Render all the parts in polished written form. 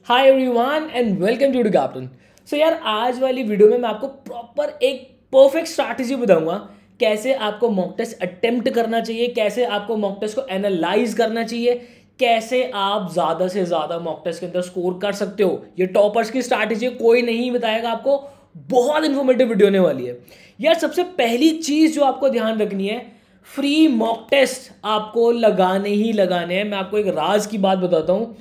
Hi everyone and welcome to captain. So यार आज वाली वीडियो में मैं आपको प्रॉपर एक परफेक्ट स्ट्रैटेजी बताऊंगा कैसे आपको मॉक टेस्ट अटेम्प्ट करना चाहिए, कैसे आपको मॉक टेस्ट को एनालाइज करना चाहिए, कैसे आप ज़्यादा से ज़्यादा मॉक टेस्ट के अंदर स्कोर कर सकते हो। ये टॉपर्स की स्ट्रैटेजी कोई नहीं बताएगा आपको, बहुत इंफॉर्मेटिव वीडियो होने वाली है। यार सबसे पहली चीज़ जो आपको ध्यान रखनी है, फ्री मॉक टेस्ट आपको लगाने ही लगाने हैं। मैं आपको एक राज की बात बताता हूँ,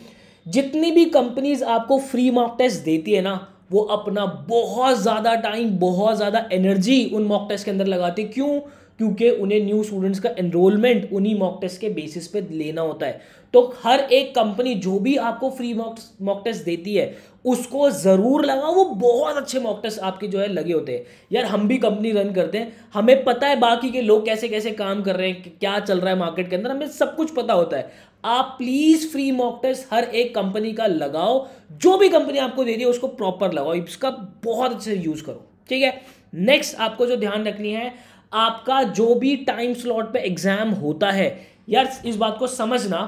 जितनी भी कंपनीज आपको फ्री मॉक टेस्ट देती है ना, वो अपना बहुत ज़्यादा टाइम, बहुत ज़्यादा एनर्जी उन मॉक टेस्ट के अंदर लगाती है। क्यों? क्योंकि उन्हें न्यू स्टूडेंट्स का एनरोलमेंट उन्हीं मॉक टेस्ट के बेसिस पे लेना होता है। तो हर एक कंपनी जो भी आपको फ्री मॉक टेस्ट देती है उसको ज़रूर लगाओ। वो बहुत अच्छे मॉक टेस्ट आपके जो है लगे होते हैं। यार हम भी कंपनी रन करते हैं, हमें पता है बाकी के लोग कैसे कैसे काम कर रहे हैं, क्या चल रहा है मार्केट के अंदर, हमें सब कुछ पता होता है। आप प्लीज फ्री मॉक टेस्ट हर एक कंपनी का लगाओ, जो भी कंपनी आपको दे रही है उसको प्रॉपर लगाओ, इसका बहुत अच्छे से यूज करो। ठीक है। नेक्स्ट आपको जो ध्यान रखनी है, आपका जो भी टाइम स्लॉट पे एग्जाम होता है, यार इस बात को समझना,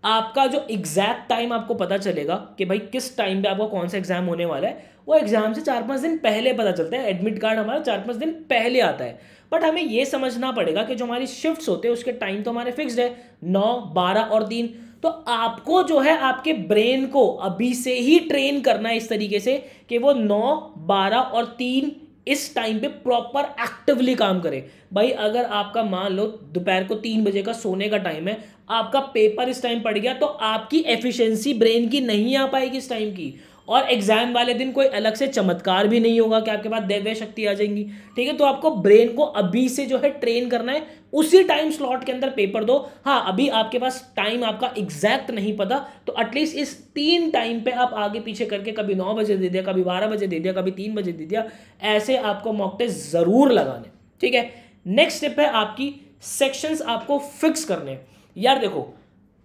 आपका जो एग्जैक्ट टाइम आपको पता चलेगा कि भाई किस टाइम पे आपको कौन सा एग्जाम होने वाला है, वो एग्जाम से 4-5 दिन पहले पता चलता है। एडमिट कार्ड हमारा 4-5 दिन पहले आता है। बट हमें ये समझना पड़ेगा कि जो हमारी शिफ्ट्स होते हैं उसके टाइम तो हमारे फिक्स्ड है, 9, 12 और 3। तो आपको जो है आपके ब्रेन को अभी से ही ट्रेन करना है इस तरीके से कि वो 9, 12 और 3 इस टाइम पे प्रॉपर एक्टिवली काम करे। भाई अगर आपका मान लो दोपहर को 3 बजे का सोने का टाइम है, आपका पेपर इस टाइम पड़ गया, तो आपकी एफिशिएंसी ब्रेन की नहीं आ पाएगी इस टाइम की। और एग्जाम वाले दिन कोई अलग से चमत्कार भी नहीं होगा कि आपके पास दैवीय शक्ति आ जाएंगी। ठीक है। तो आपको ब्रेन को अभी से जो है ट्रेन करना है, उसी टाइम स्लॉट के अंदर पेपर दो। हाँ, अभी आपके पास टाइम आपका एग्जैक्ट नहीं पता, तो एटलीस्ट इस 3 टाइम पे आप आगे पीछे करके कभी 9 बजे दे दिया, कभी 12 बजे दे दिया, कभी 3 बजे दे दिया, ऐसे आपको मॉक टेस्ट जरूर लगाने। ठीक है। नेक्स्ट स्टेप है आपकी सेक्शंस आपको फिक्स करने। यार देखो,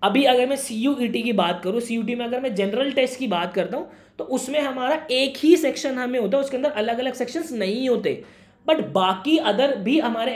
अभी अगर मैं CUET की बात करूं, CUET में अगर मैं जनरल टेस्ट की बात करता हूं, तो उसमें हमारा एक ही सेक्शन हमें होता है, उसके अंदर अलग अलग सेक्शंस नहीं होते। बट बाकी अदर भी हमारे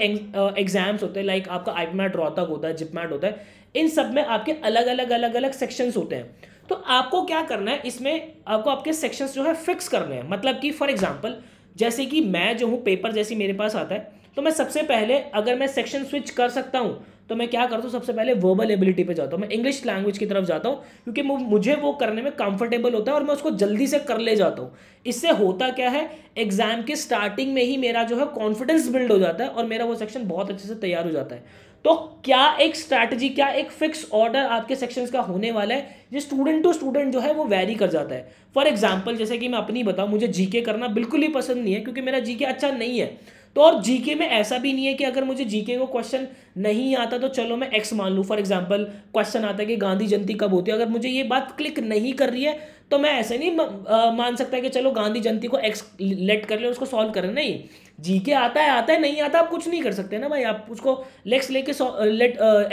एग्जाम्स होते हैं, लाइक आपका आईपीमैट रोहतक होता है, जिपमैट होता है, इन सब में आपके अलग अलग सेक्शंस होते हैं। तो आपको क्या करना है, इसमें आपको आपके सेक्शंस जो है फिक्स करने हैं। मतलब कि फॉर एग्जाम्पल, जैसे कि मैं जो हूँ, पेपर जैसे मेरे पास आता है, तो मैं सबसे पहले अगर मैं सेक्शन स्विच कर सकता हूँ तो मैं क्या करता हूँ, सबसे पहले वर्बल एबिलिटी पे जाता हूँ, मैं इंग्लिश लैंग्वेज की तरफ जाता हूँ, क्योंकि मुझे वो करने में कंफर्टेबल होता है और मैं उसको जल्दी से कर ले जाता हूँ। इससे होता क्या है, एग्जाम के स्टार्टिंग में ही मेरा जो है कॉन्फिडेंस बिल्ड हो जाता है और मेरा वो सेक्शन बहुत अच्छे से तैयार हो जाता है। तो क्या एक स्ट्रैटेजी, क्या एक फिक्स ऑर्डर आपके सेक्शंस का होने वाला है, जो स्टूडेंट टू स्टूडेंट जो है वो वैरी कर जाता है। फॉर एग्जाम्पल, जैसे कि मैं अपनी बताऊं, मुझे जीके करना बिल्कुल ही पसंद नहीं है, क्योंकि मेरा जीके अच्छा नहीं है। तो और जीके में ऐसा भी नहीं है कि अगर मुझे जीके को क्वेश्चन नहीं आता तो चलो मैं एक्स मान लूँ। फॉर एग्जांपल, क्वेश्चन आता है कि गांधी जयंती कब होती है, अगर मुझे ये बात क्लिक नहीं कर रही है तो मैं ऐसे नहीं मान सकता कि चलो गांधी जयंती को एक्स लेट कर ले, उसको सॉल्व करें। नहीं, जीके आता है, नहीं आता आप कुछ नहीं कर सकते ना भाई, आप उसको लेक्स लेके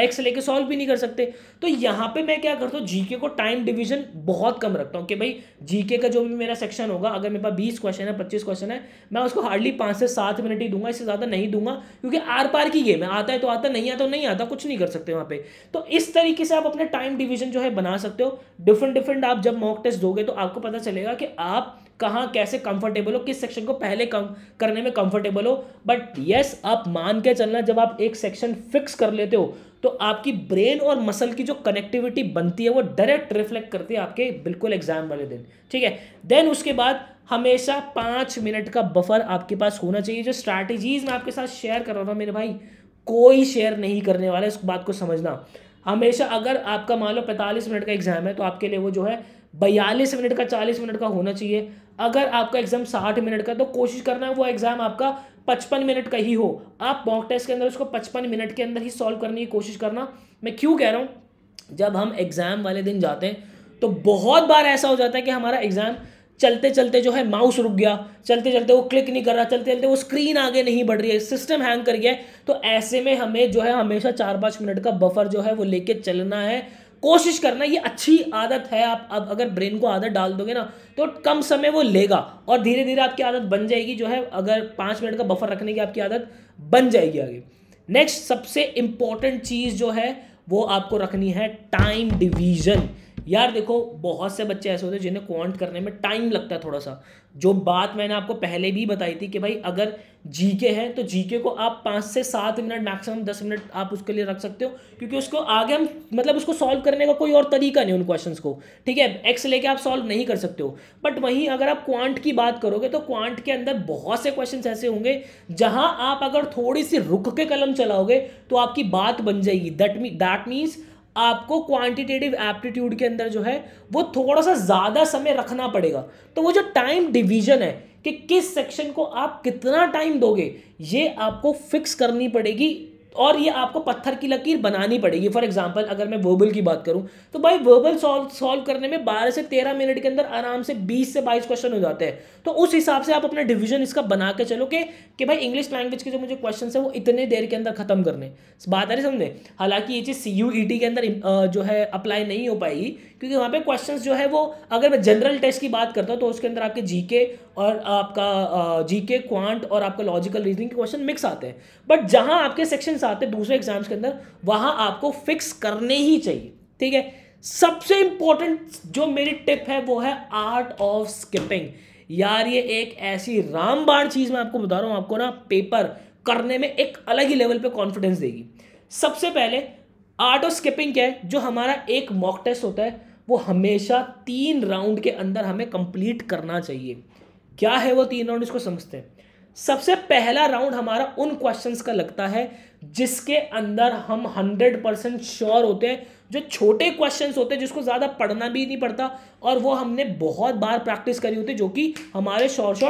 एक्स लेके सॉल्व भी नहीं कर सकते। तो यहाँ पे मैं क्या करता हूँ, जीके को टाइम डिवीजन बहुत कम रखता हूँ कि भाई जीके का जो भी मेरा सेक्शन होगा, अगर मेरे पास 20 क्वेश्चन है, 25 क्वेश्चन है, मैं उसको हार्डली 5 से 7 मिनट ही दूंगा, इससे ज़्यादा नहीं दूंगा, क्योंकि आर पार की गेम है, आता है तो आता, नहीं आता तो नहीं आता, कुछ नहीं कर सकते वहाँ पे। तो इस तरीके से आप अपने टाइम डिवीजन जो है बना सकते हो। डिफरेंट आप जब मॉक टेस्ट दोगे तो आपको पता चलेगा कि आप कहाँ कैसे कंफर्टेबल हो, किस सेक्शन को पहले करने में कंफर्टेबल हो। बट यस, आप मान के चलना, जब आप एक सेक्शन फिक्स कर लेते हो तो आपकी ब्रेन और मसल की जो कनेक्टिविटी बनती है वो डायरेक्ट रिफ्लेक्ट करती है आपके बिल्कुल एग्जाम वाले दिन। ठीक है। देन उसके बाद हमेशा 5 मिनट का बफर आपके पास होना चाहिए। जो स्ट्रैटेजीज मैं आपके साथ शेयर कर रहा था मेरे भाई, कोई शेयर नहीं करने वाला, इस बात को समझना। हमेशा अगर आपका मान लो 45 मिनट का एग्जाम है, तो आपके लिए वो जो है 42 मिनट का, 40 मिनट का होना चाहिए। अगर आपका एग्जाम 60 मिनट का, तो कोशिश करना है वो एग्जाम आपका 55 मिनट का ही हो। आप मॉक टेस्ट के अंदर उसको 55 मिनट के अंदर ही सॉल्व करने की कोशिश करना। मैं क्यों कह रहा हूँ, जब हम एग्जाम वाले दिन जाते हैं तो बहुत बार ऐसा हो जाता है कि हमारा एग्जाम चलते चलते जो है माउस रुक गया, चलते चलते वो क्लिक नहीं कर रहा, चलते चलते वो स्क्रीन आगे नहीं बढ़ रही है, सिस्टम हैंग कर गया है। तो ऐसे में हमें जो है हमेशा 4-5 मिनट का बफर जो है वो लेके चलना है, कोशिश करना। ये अच्छी आदत है। आप अब अगर ब्रेन को आदत डाल दोगे ना, तो कम समय वो लेगा और धीरे धीरे आपकी आदत बन जाएगी, जो है अगर 5 मिनट का बफर रखने की आपकी आदत बन जाएगी आगे। नेक्स्ट सबसे इंपॉर्टेंट चीज जो है वो आपको रखनी है टाइम डिवीजन। यार देखो बहुत से बच्चे ऐसे होते हैं जिन्हें क्वांट करने में टाइम लगता है थोड़ा सा। जो बात मैंने आपको पहले भी बताई थी कि भाई अगर जीके है तो जीके को आप 5 से 7 मिनट मैक्सिमम 10 मिनट आप उसके लिए रख सकते हो, क्योंकि उसको आगे हम मतलब उसको सॉल्व करने का कोई और तरीका नहीं उन क्वेश्चंस को, ठीक है। एक्स लेके आप सॉल्व नहीं कर सकते हो। बट वहीं अगर आप क्वांट की बात करोगे तो क्वांट के अंदर बहुत से क्वेश्चंस ऐसे होंगे जहां आप अगर थोड़ी सी रुक के कलम चलाओगे तो आपकी बात बन जाएगी। दैट मीन्स आपको क्वांटिटेटिव एप्टीट्यूड के अंदर जो है वो थोड़ा सा ज़्यादा समय रखना पड़ेगा। तो वो जो टाइम डिवीजन है कि किस सेक्शन को आप कितना टाइम दोगे, ये आपको फिक्स करनी पड़ेगी और ये आपको पत्थर की लकीर बनानी पड़ेगी। फॉर एग्जांपल अगर मैं वर्बल की बात करूं तो भाई वर्बल सॉल्व करने में 12 से 13 मिनट के अंदर आराम से 20 से 22 क्वेश्चन हो जाते हैं। तो उस हिसाब से आप अपना डिवीजन इसका बना के चलो कि भाई इंग्लिश लैंग्वेज के जो मुझे क्वेश्चन है वो इतने देर के अंदर खत्म करने। बात आ रही समझे। हालांकि ये चीज़ CUET के अंदर जो है अप्लाई नहीं हो पाएगी, क्योंकि वहाँ पे क्वेश्चंस जो है वो अगर मैं जनरल टेस्ट की बात करता हूँ तो उसके अंदर आपके जीके और आपका जीके क्वांट और आपका लॉजिकल रीजनिंग के क्वेश्चन मिक्स आते हैं। बट जहाँ आपके सेक्शंस आते हैं दूसरे एग्जाम्स के अंदर वहाँ आपको फिक्स करने ही चाहिए, ठीक है। सबसे इंपॉर्टेंट जो मेरी टिप है वो है आर्ट ऑफ स्किपिंग। यार ये एक ऐसी रामबाण चीज़ मैं आपको बता रहा हूँ, आपको ना पेपर करने में एक अलग ही लेवल पे कॉन्फिडेंस देगी। सबसे पहले आर्ट ऑफ स्किपिंग क्या है, जो हमारा एक मॉक टेस्ट होता है वो हमेशा 3 राउंड के अंदर हमें कंप्लीट करना चाहिए। क्या है वो 3 राउंड, इसको समझते हैं। सबसे पहला राउंड हमारा उन क्वेश्चंस का लगता है जिसके अंदर हम 100% श्योर होते हैं, जो छोटे क्वेश्चंस होते हैं जिसको ज़्यादा पढ़ना भी नहीं पड़ता और वो हमने बहुत बार प्रैक्टिस करी होती है, जो कि हमारे शॉर्ट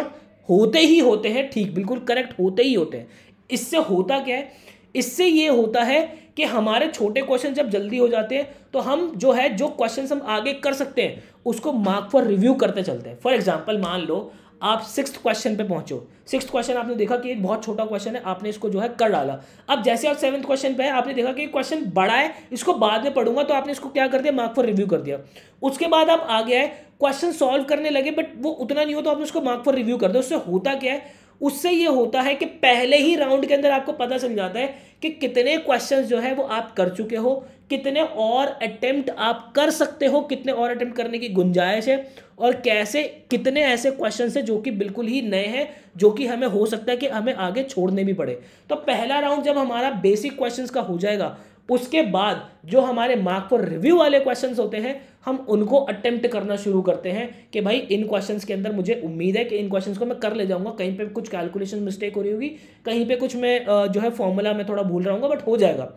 होते ही होते हैं, ठीक बिल्कुल करेक्ट होते ही होते हैं। इससे होता क्या है, इससे ये होता है कि हमारे छोटे क्वेश्चन जब जल्दी हो जाते हैं तो हम जो है जो क्वेश्चन हम आगे कर सकते हैं उसको मार्क फॉर रिव्यू करते चलते हैं। फॉर एग्जांपल मान लो आप 6th क्वेश्चन पे पहुंचो, 6th क्वेश्चन आपने देखा कि एक बहुत छोटा क्वेश्चन है, आपने इसको जो है कर डाला। अब जैसे आप 7th क्वेश्चन पे है, आपने देखा कि क्वेश्चन बड़ा है, इसको बाद में पढ़ूंगा, तो आपने इसको क्या कर दिया, मार्क फॉर रिव्यू कर दिया। उसके बाद आप आगे आए, क्वेश्चन सॉल्व करने लगे बट वो उतना नहीं हो तो आपने उसको मार्क फॉर रिव्यू कर दिया। उससे होता क्या है, उससे ये होता है कि पहले ही राउंड के अंदर आपको पता चल जाता है कि कितने क्वेश्चंस जो है वो आप कर चुके हो, कितने और अटेम्प्ट आप कर सकते हो, कितने और अटेम्प्ट करने की गुंजाइश है, और कैसे कितने ऐसे क्वेश्चंस हैं जो कि बिल्कुल ही नए हैं, जो कि हमें हो सकता है कि हमें आगे छोड़ने भी पड़े। तो पहला राउंड जब हमारा बेसिक क्वेश्चंस का हो जाएगा, उसके बाद जो हमारे मार्क फॉर रिव्यू वाले क्वेश्चंस होते हैं हम उनको अटेम्प्ट करना शुरू करते हैं कि भाई इन क्वेश्चंस के अंदर मुझे उम्मीद है कि इन क्वेश्चंस को मैं कर ले जाऊंगा। कहीं पे कुछ कैलकुलेशन मिस्टेक हो रही होगी, कहीं पे कुछ मैं जो है फॉर्मूला में थोड़ा भूल रहा हूँ, बट हो जाएगा।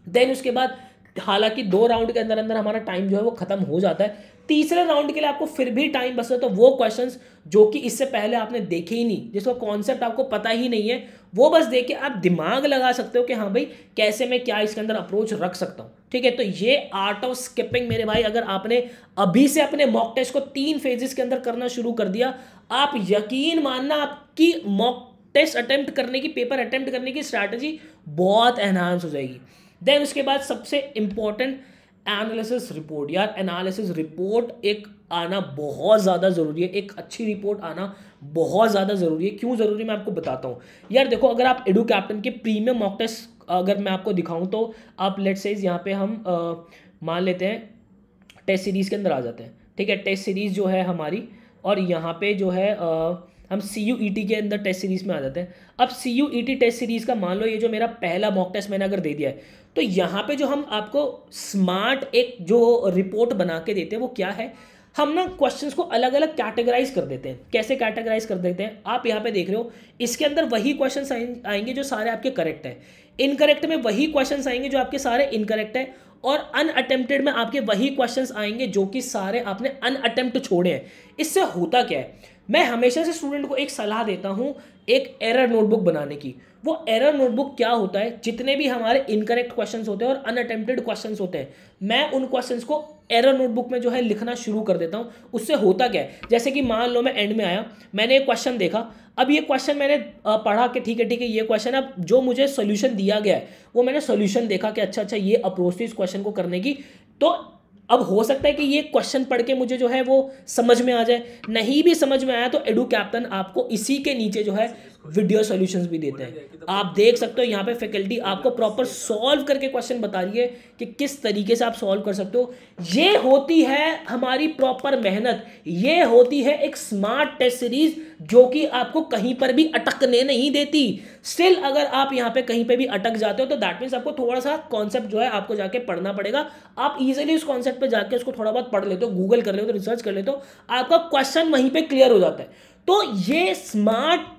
देन उसके बाद हालांकि 2 राउंड के अंदर अंदर हमारा टाइम जो है वो खत्म हो जाता है। तीसरे राउंड के लिए आपको फिर भी टाइम बचता है, तो वो क्वेश्चंस जो कि इससे पहले आपने देखे ही नहीं, जिसका कॉन्सेप्ट आपको पता ही नहीं है, वो बस देख के आप दिमाग लगा सकते हो कि हाँ भाई कैसे मैं क्या इसके अंदर अप्रोच रख सकता हूँ, ठीक है। तो ये आर्ट ऑफ स्किपिंग मेरे भाई, अगर आपने अभी से अपने मॉक टेस्ट को 3 फेजेस के अंदर करना शुरू कर दिया, आप यकीन मानना आपकी मॉक टेस्ट अटेम्प्ट करने की, पेपर अटेम्प्ट करने की स्ट्रैटेजी बहुत एनहांस हो जाएगी। देन उसके बाद सबसे इंपॉर्टेंट एनालिसिस रिपोर्ट। यार एनालिसिस रिपोर्ट एक आना बहुत ज़्यादा ज़रूरी है, एक अच्छी रिपोर्ट आना बहुत ज़्यादा ज़रूरी है। क्यों ज़रूरी मैं आपको बताता हूँ। यार देखो, अगर आप एडू कैप्टन के प्रीमियम मॉक टेस्ट अगर मैं आपको दिखाऊं तो आप लेट्स से यहाँ पे हम मान लेते हैं टेस्ट सीरीज़ के अंदर आ जाते हैं, ठीक है। टेस्ट सीरीज़ जो है हमारी, और यहाँ पे जो है हम CUET के अंदर टेस्ट सीरीज़ में आ जाते हैं। अब CUET टेस्ट सीरीज़ का मान लो ये जो मेरा पहला मॉक टेस्ट मैंने अगर दे दिया है, तो यहाँ पे जो हम आपको स्मार्ट एक जो रिपोर्ट बना के देते हैं वो क्या है, हम ना क्वेश्चंस को अलग अलग कैटेगराइज कर देते हैं। कैसे कैटेगराइज कर देते हैं, आप यहाँ पे देख रहे हो, इसके अंदर वही क्वेश्चंस आएंगे जो सारे आपके करेक्ट है, इनकरेक्ट में वही क्वेश्चंस आएंगे जो आपके सारे इनकरेक्ट है, और अनअटेम्प्टेड में आपके वही क्वेश्चंस आएंगे जो कि सारे आपने अनअटेम्प्ट छोड़े हैं। इससे होता क्या है, मैं हमेशा से स्टूडेंट को एक सलाह देता हूँ एक एरर नोटबुक बनाने की। वो एरर नोटबुक क्या होता है, जितने भी हमारे इनकरेक्ट क्वेश्चंस होते हैं और अनअटेम्प्टेड क्वेश्चंस होते हैं, मैं उन क्वेश्चंस को एरर नोटबुक में जो है लिखना शुरू कर देता हूँ। उससे होता क्या है, जैसे कि मान लो मैं एंड में आया, मैंने एक क्वेश्चन देखा, अब ये क्वेश्चन मैंने पढ़ा कि ठीक है ये क्वेश्चन, अब जो मुझे सोल्यूशन दिया गया है वो मैंने सोल्यूशन देखा कि अच्छा ये अप्रोच थी इस क्वेश्चन को करने की, तो अब हो सकता है कि ये क्वेश्चन पढ़ के मुझे जो है वो समझ में आ जाए, नहीं भी समझ में आया तो एडू कैप्टन आपको इसी के नीचे जो है वीडियो सॉल्यूशंस भी देते हैं। आप देख सकते हो यहाँ पे फैकल्टी आपको प्रॉपर सॉल्व करके क्वेश्चन बता रही है कि किस तरीके से आप सॉल्व कर सकते हो। ये होती है हमारी प्रॉपर मेहनत, ये होती है एक स्मार्ट टेस्ट सीरीज जो कि आपको कहीं पर भी अटकने नहीं देती। स्टिल अगर आप यहाँ पे कहीं पे भी अटक जाते हो तो दैट मीन्स आपको थोड़ा सा कॉन्सेप्ट जो है आपको जाके पढ़ना पड़ेगा। आप इजीली उस कॉन्सेप्ट पे जाके उसको थोड़ा बहुत पढ़ लेते हो, गूगल कर लेते हो, रिसर्च कर लेते हो, आपका क्वेश्चन वहीं पे क्लियर हो जाता है। तो ये स्मार्ट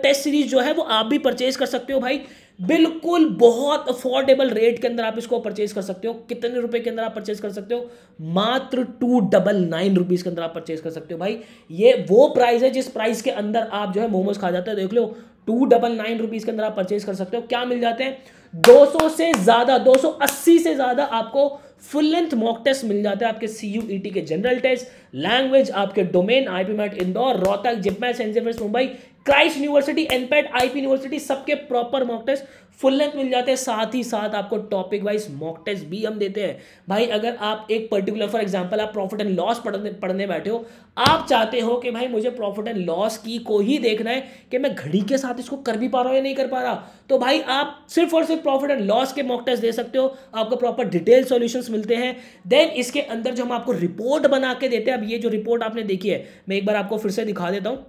टेस्ट सीरीज जो है वो आप भी परचेज कर सकते हो भाई, बिल्कुल बहुत अफोर्डेबल रेट के अंदर आप इसको परचेज कर सकते हो। कितने रुपए के अंदर आप परचेज कर सकते हो? मात्र 299 रुपीज के अंदर आप परचेज कर सकते हो भाई। ये वो प्राइस है जिस प्राइस के अंदर आप जो है मोमोज खा जाते हैं। देख लो 299 रुपीज के अंदर आप परचेज कर सकते हो। क्या मिल जाते हैं? 200 से ज्यादा, 280 से ज्यादा आपको फुल लेंथ मॉक टेस्ट मिल जाते हैं। आपके CUET के जनरल टेस्ट, लैंग्वेज, आपके domain, IIP MAT Indore, Rohtak, JIPMAT, एनजेफर्स Mumbai, Christ University, NPAT, IP university, सबके proper mock test full length मिल जाते हैं। साथ ही साथ आपको टॉपिक वाइज मॉक टेस्ट भी हम देते हैं भाई। अगर आप एक पर्टिकुलर, फॉर एग्जांपल आप प्रॉफिट एंड लॉस पढ़ने बैठे हो, आप चाहते हो कि भाई मुझे प्रॉफिट एंड लॉस की को ही देखना है कि मैं घड़ी के साथ इसको कर भी पा रहा हूं या नहीं कर पा रहा, तो भाई आप सिर्फ और सिर्फ प्रॉफिट एंड लॉस के मॉक टेस्ट दे सकते हो। आपको प्रॉपर डिटेल सॉल्यूशंस मिलते हैं। देन इसके अंदर जो हम आपको रिपोर्ट बना के देते हैं, अब ये जो रिपोर्ट आपने देखी है मैं एक बार आपको फिर से दिखा देता हूँ।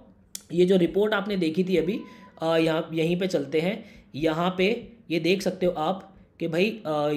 ये जो रिपोर्ट आपने देखी थी अभी, यहाँ यहीं पे चलते हैं, यहाँ पे ये देख सकते हो आप कि भाई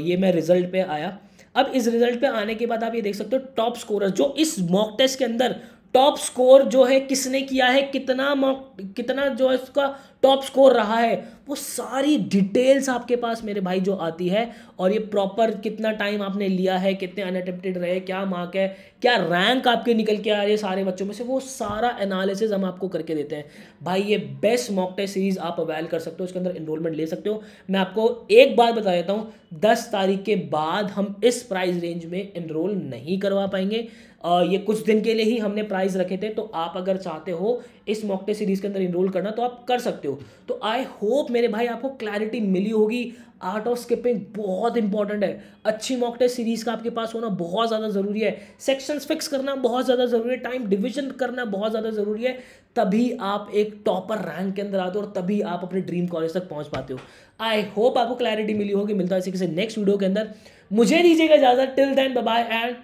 ये मैं रिजल्ट पे आया। अब इस रिजल्ट पे आने के बाद आप ये देख सकते हो टॉप स्कोरर जो इस मॉक टेस्ट के अंदर टॉप स्कोर जो है किसने किया है, कितना जो है इसका टॉप स्कोर रहा है, वो सारी डिटेल्स आपके पास मेरे भाई जो आती है। और ये प्रॉपर कितना टाइम आपने लिया है, कितने अनअटेम्प्टेड रहे, क्या मार्क है, क्या रैंक आपके निकल के आ रहे हैं सारे बच्चों में से, वो सारा एनालिसिस हम आपको करके देते हैं भाई। ये बेस्ट मॉक टेस्ट सीरीज आप अवेल कर सकते हो, इसके अंदर इनरोलमेंट ले सकते हो। मैं आपको एक बात बता देता हूँ, 10 तारीख के बाद हम इस प्राइस रेंज में इनरोल नहीं करवा पाएंगे। ये कुछ दिन के लिए ही हमने प्राइस रखे थे, तो आप अगर चाहते हो इस मॉक टेस्ट सीरीज के अंदर इनरोल करना तो आप कर सकते हो। तो आई होप मेरे भाई आपको क्लैरिटी मिली होगी। आर्ट ऑफ स्किपिंग बहुत इंपॉर्टेंट है, अच्छी मॉक टेस्ट सीरीज का आपके पास होना बहुत ज़्यादा ज़रूरी है, सेक्शंस फिक्स करना बहुत ज़्यादा ज़रूरी है, टाइम डिवीजन करना बहुत ज़्यादा ज़रूरी है, तभी आप एक टॉपर रैंक के अंदर आते हो और तभी आप अपने ड्रीम कॉलेज तक पहुंच पाते हो। आई होप आपको क्लैरिटी मिली होगी। मिलता है इसी किसी नेक्स्ट वीडियो के अंदर, मुझे दीजिएगा इजाजत। Till then bye bye and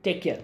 take care.